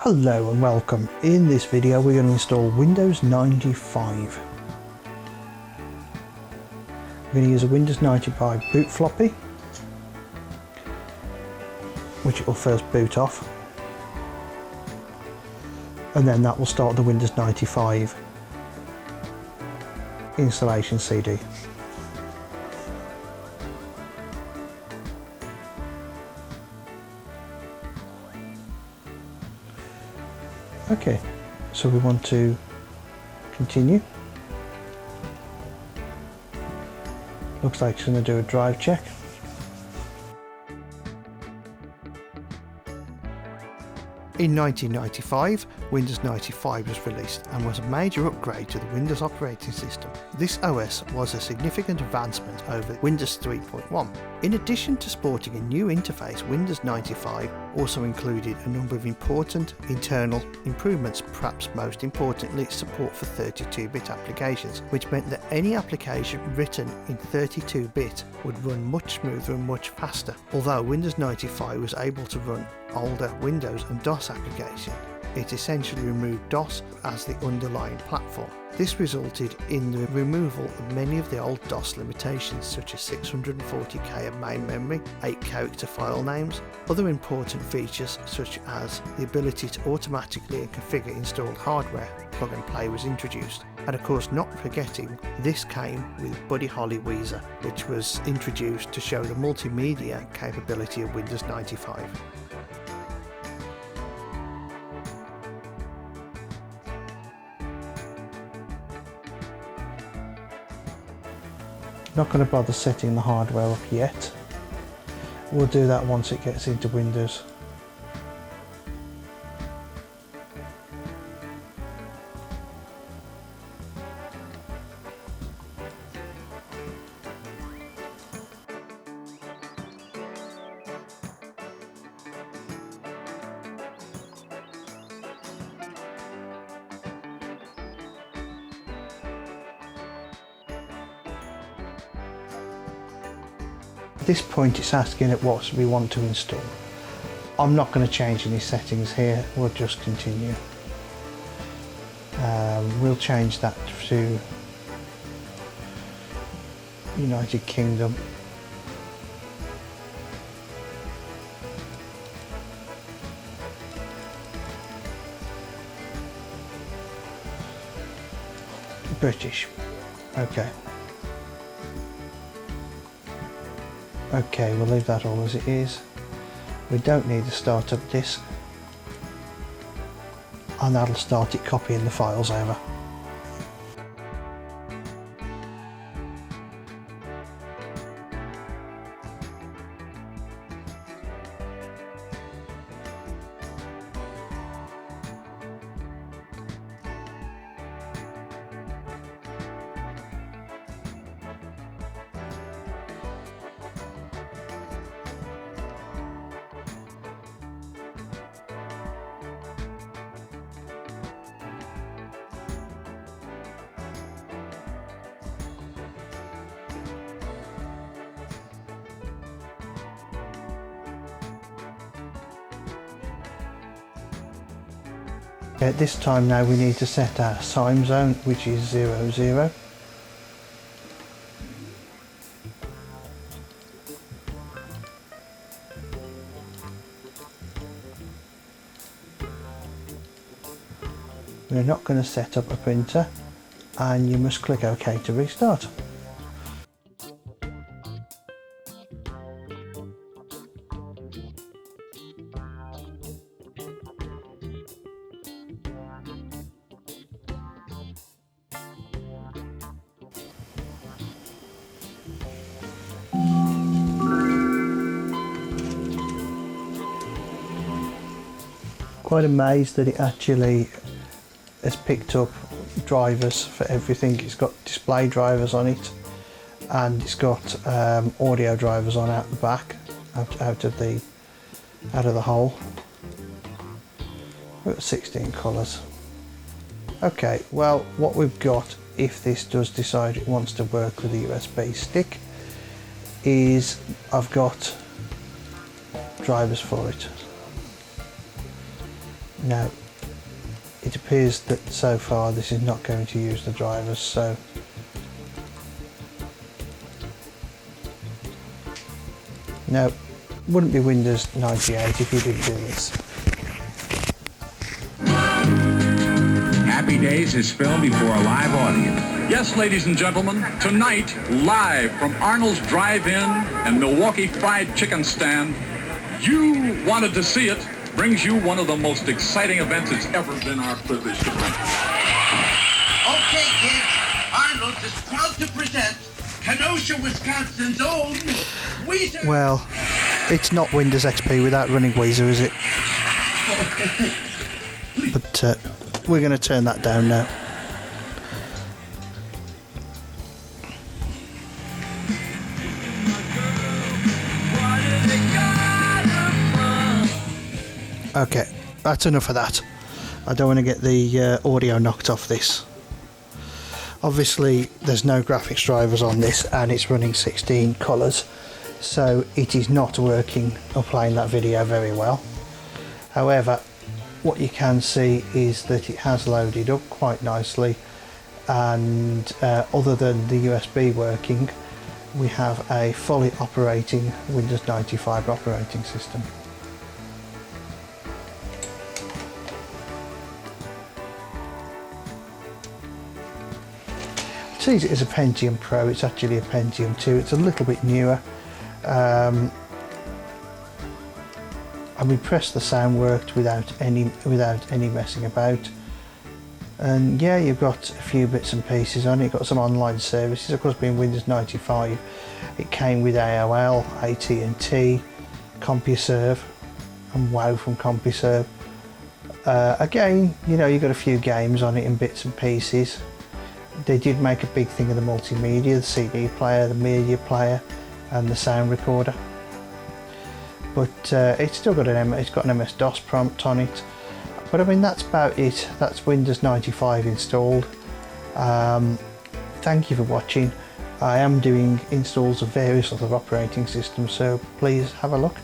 Hello and welcome. In this video we're going to install Windows 95. We're going to use a Windows 95 boot floppy, which it will first boot off, and then that will start the Windows 95 installation CD. Okay, so we want to continue. Looks like it's going to do a drive check. In 1995, Windows 95 was released and was a major upgrade to the Windows operating system. This OS was a significant advancement over Windows 3.1. In addition to sporting a new interface, Windows 95 also included a number of important internal improvements, perhaps most importantly support for 32-bit applications, which meant that any application written in 32-bit would run much smoother and much faster. Although Windows 95 was able to run older Windows and DOS applications, it essentially removed DOS as the underlying platform. This resulted in the removal of many of the old DOS limitations, such as 640k of main memory, 8 character file names. Other important features such as the ability to automatically configure installed hardware, plug and play, was introduced. And of course, not forgetting, this came with Buddy Holly Weezer, which was introduced to show the multimedia capability of Windows 95. Not going to bother setting the hardware up yet. We'll do that once it gets into Windows. At this point it's asking it what we want to install. I'm not going to change any settings here, we'll just continue. We'll change that to United Kingdom. British. Okay. Okay, we'll leave that all as it is. We don't need the startup disk, and that'll start it copying the files over. At this time now we need to set our time zone, which is 00. We're not going to set up a printer, and you must click OK to restart. Quite amazed that it actually has picked up drivers for everything. It's got display drivers on it, and it's got audio drivers on out the back, out of the hole. We've got 16 colours. Okay, well, what we've got, if this does decide it wants to work with a USB stick, is I've got drivers for it. Now, it appears that so far this is not going to use the drivers, so no, wouldn't be Windows 98 if you didn't do this. Happy Days is filmed before a live audience. Yes, ladies and gentlemen, tonight, live from Arnold's Drive-In and Milwaukee Fried Chicken Stand, you wanted to see it, brings you one of the most exciting events it's ever been our privilege to bring. Okay, kids, Arnold is proud to present Kenosha, Wisconsin's own Weezer. Well, it's not Windows XP without running Weezer, is it? But we're going to turn that down now. Okay, that's enough of that. I don't want to get the audio knocked off this. Obviously there's no graphics drivers on this and it's running 16 colours, so it is not working or playing that video very well. However, what you can see is that it has loaded up quite nicely, and other than the USB working, we have a fully operating Windows 95 operating system. It sees it as a Pentium Pro. It's actually a Pentium 2. It's a little bit newer. I'm impressed the sound worked without any messing about. And yeah, you've got a few bits and pieces on it. You've got some online services. Of course, being Windows 95, it came with AOL, AT&T, CompuServe, and WoW from CompuServe. Again, you know, you've got a few games on it in bits and pieces. They did make a big thing of the multimedia, the CD player, the media player, and the sound recorder. But it's still got an MS-DOS prompt on it. But I mean, that's about it. That's Windows 95 installed. Thank you for watching. I am doing installs of various other operating systems, so please have a look.